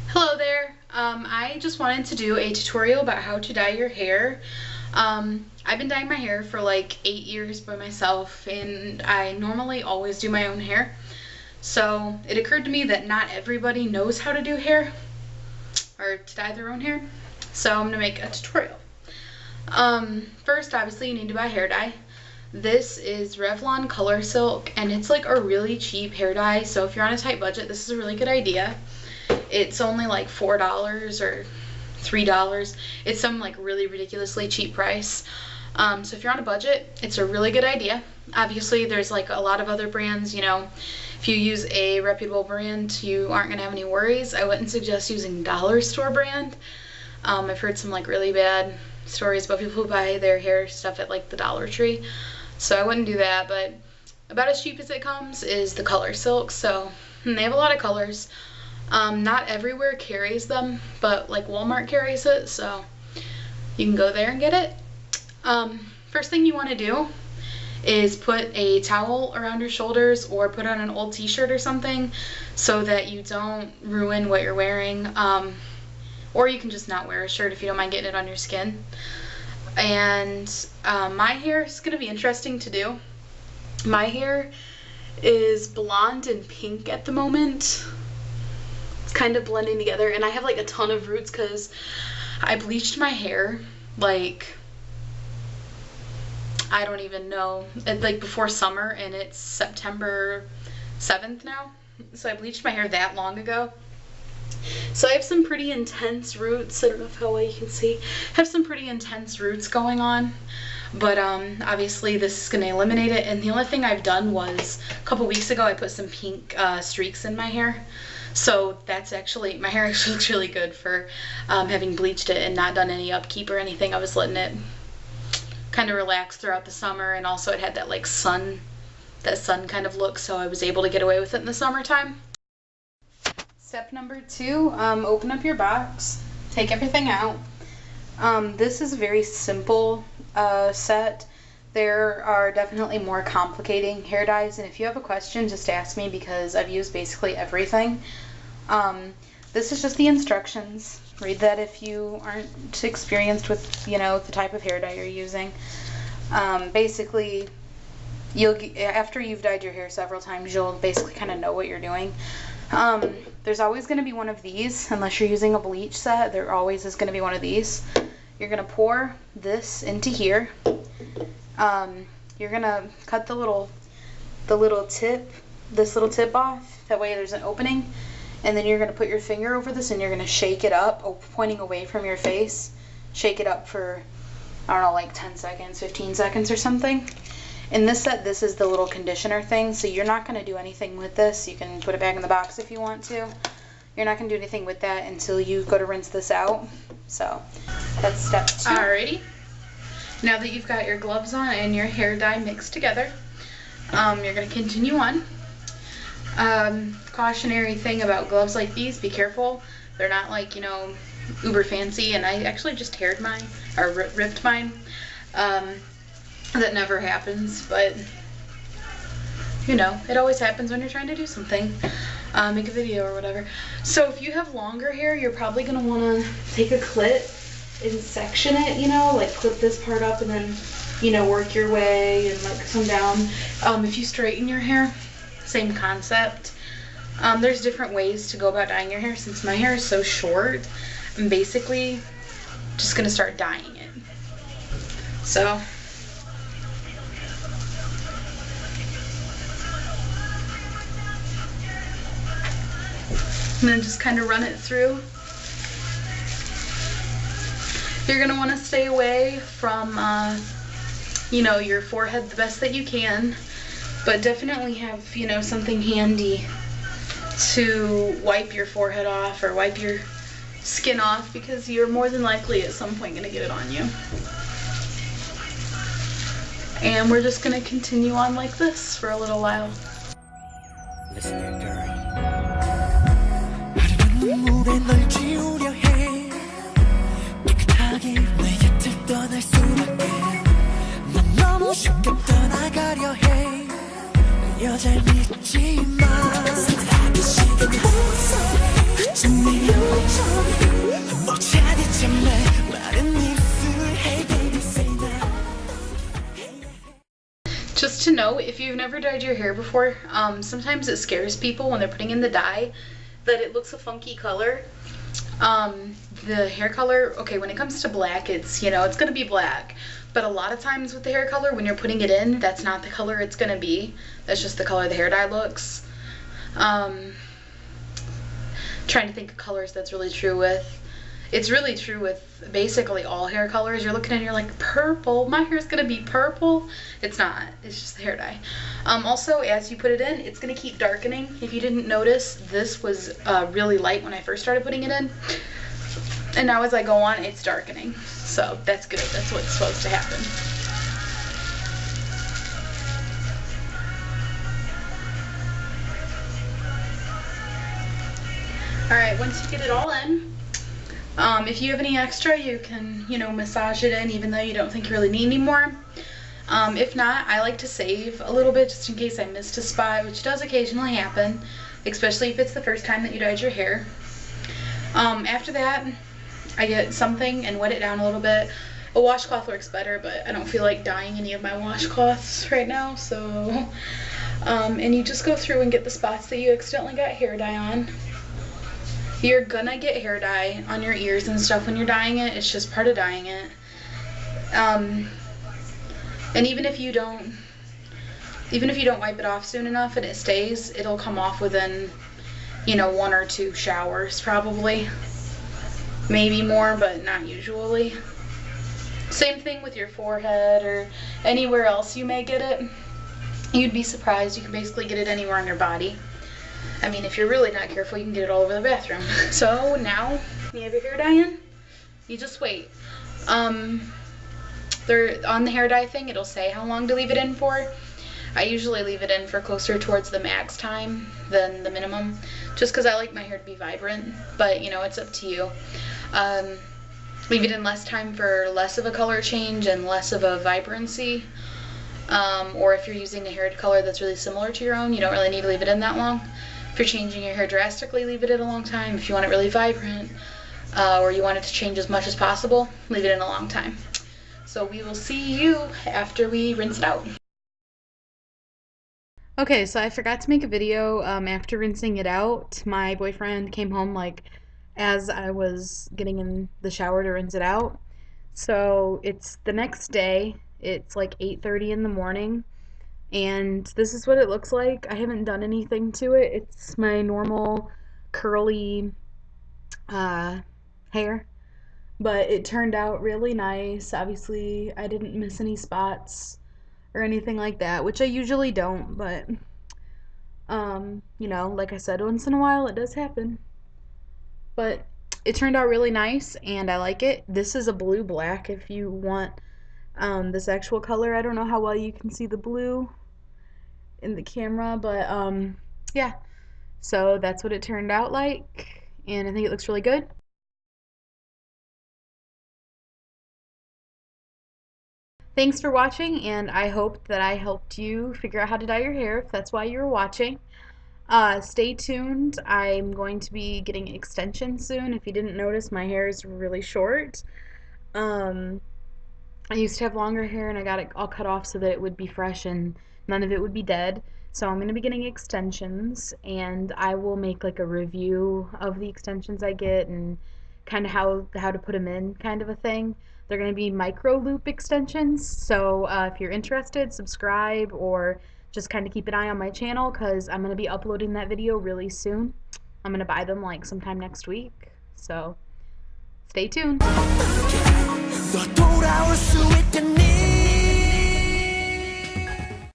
Hello there. I just wanted to do a tutorial about how to dye your hair. I've been dyeing my hair for like 8 years by myself, and I normally always do my own hair. So it occurred to me that not everybody knows how to do hair or to dye their own hair. So I'm gonna make a tutorial. First, obviously, you need to buy hair dye. This is Revlon Color Silk, and it's like a really cheap hair dye. So if you're on a tight budget, this is a really good idea. It's only like $4 or $3. It's some like really ridiculously cheap price. So if you're on a budget, it's a really good idea. Obviously, there's like a lot of other brands, you know. If you use a reputable brand, you aren't gonna have any worries. I wouldn't suggest using dollar store brand. I've heard some like really bad stories about people who buy their hair stuff at like the Dollar Tree. So I wouldn't do that, but about as cheap as it comes is the Color Silk. So they have a lot of colors. Not everywhere carries them, but like Walmart carries it, so you can go there and get it. First thing you want to do is put a towel around your shoulders or put on an old t-shirt or something so that you don't ruin what you're wearing. Or you can just not wear a shirt if you don't mind getting it on your skin. And my hair is going to be interesting to do. My hair is blonde and pink at the moment. It's kind of blending together, and I have like a ton of roots because I bleached my hair like, I don't even know, like before summer, and it's September 7th now. So I bleached my hair that long ago. So I have some pretty intense roots. I don't know how well you can see. I have some pretty intense roots going on. But obviously this is going to eliminate it. And the only thing I've done was a couple weeks ago I put some pink streaks in my hair. So that's actually, my hair actually looks really good for having bleached it and not done any upkeep or anything. I was letting it kind of relax throughout the summer, and also it had that like sun kind of look, so I was able to get away with it in the summertime. Step number 2, open up your box, take everything out. This is a very simple set. There are definitely more complicating hair dyes, and if you have a question, just ask me because I've used basically everything. This is just the instructions. Read that if you aren't experienced with, you know, the type of hair dye you're using. Basically, after you've dyed your hair several times, you'll basically kind of know what you're doing. There's always going to be one of these, unless you're using a bleach set. There always is going to be one of these. You're going to pour this into here. You're going to cut the little tip, this little tip off. That way there's an opening. And then you're going to put your finger over this and you're going to shake it up, pointing away from your face. Shake it up for, I don't know, like 10 seconds, 15 seconds or something. In this set, this is the little conditioner thing, so you're not going to do anything with this. You can put it back in the box if you want to. You're not going to do anything with that until you go to rinse this out. So that's step 2. Alrighty. Now that you've got your gloves on and your hair dye mixed together, you're going to continue on. Cautionary thing about gloves like these, be careful. They're not like, you know, uber fancy, and I actually just teared mine, or ripped mine. That never happens, but you know, it always happens when you're trying to do something, make a video or whatever. So if you have longer hair, you're probably going to want to take a clip and section it, you know, like clip this part up and then, you know, work your way and like come down. If you straighten your hair, same concept. There's different ways to go about dyeing your hair. Since my hair is so short, I'm basically just going to start dyeing it. So and then just kind of run it through. You're going to want to stay away from, you know, your forehead the best that you can, but definitely have, you know, something handy to wipe your forehead off or wipe your skin off, because you're more than likely at some point going to get it on you. And we're just going to continue on like this for a little while. Listen here, girl. 눈물에 널 지우려 해 깨끗하게 내 곁을 떠날 수밖에 난 너무 쉽게 떠나가려 해 여잘 믿지 마 선택하기 싫어 know, if you've never dyed your hair before, sometimes it scares people when they're putting in the dye that it looks a funky color. The hair color, okay, when it comes to black, it's, you know, it's gonna be black. But a lot of times with the hair color, when you're putting it in, that's not the color it's gonna be. That's just the color the hair dye looks. Trying to think of colors that's really true with. It's really true with basically all hair colors. You're looking and you're like, purple? My hair's gonna be purple? It's not. It's just the hair dye. Also, as you put it in, it's gonna keep darkening. If you didn't notice, this was really light when I first started putting it in. And now as I go on, it's darkening. So that's good. That's what's supposed to happen. Alright, once you get it all in, if you have any extra, you can, you know, massage it in even though you don't think you really need any more. If not, I like to save a little bit just in case I missed a spot, which does occasionally happen, especially if it's the first time that you dyed your hair. After that, I get something and wet it down a little bit. A washcloth works better, but I don't feel like dyeing any of my washcloths right now, so... and you just go through and get the spots that you accidentally got hair dye on. You're gonna get hair dye on your ears and stuff when you're dyeing it. It's just part of dyeing it. And even if you don't wipe it off soon enough and it stays, it'll come off within, you know, 1 or 2 showers probably. Maybe more, but not usually. Same thing with your forehead or anywhere else you may get it. You'd be surprised. You can basically get it anywhere on your body. I mean, if you're really not careful, you can get it all over the bathroom. So now you have your hair dye in, you just wait. There, on the hair dye thing, it'll say how long to leave it in for. I usually leave it in for closer towards the max time than the minimum, just because I like my hair to be vibrant, but you know, it's up to you. Leave it in less time for less of a color change and less of a vibrancy. Or if you're using a hair color that's really similar to your own, you don't really need to leave it in that long. If you're changing your hair drastically, leave it in a long time. If you want it really vibrant, or you want it to change as much as possible, leave it in a long time. So we will see you after we rinse it out. Okay, so I forgot to make a video after rinsing it out. My boyfriend came home like as I was getting in the shower to rinse it out. So it's the next day. It's like 8:30 in the morning. And this is what it looks like. I haven't done anything to it. It's my normal curly hair. But it turned out really nice. Obviously, I didn't miss any spots or anything like that, which I usually don't, but you know, like I said, once in a while it does happen. But it turned out really nice and I like it. This is a blue black if you want this actual color. I don't know how well you can see the blue in the camera, but yeah, so that's what it turned out like, and I think it looks really good. Thanks for watching, and I hope that I helped you figure out how to dye your hair if that's why you were watching. Stay tuned. I'm going to be getting extensions soon. If you didn't notice, my hair is really short. I used to have longer hair and I got it all cut off so that it would be fresh and none of it would be dead. So I'm going to be getting extensions, and I will make like a review of the extensions I get and kind of how to put them in, kind of a thing. They're going to be micro loop extensions, so if you're interested, subscribe or just kind of keep an eye on my channel because I'm going to be uploading that video really soon. I'm going to buy them like sometime next week, so stay tuned. 너 돌아올 수 있다니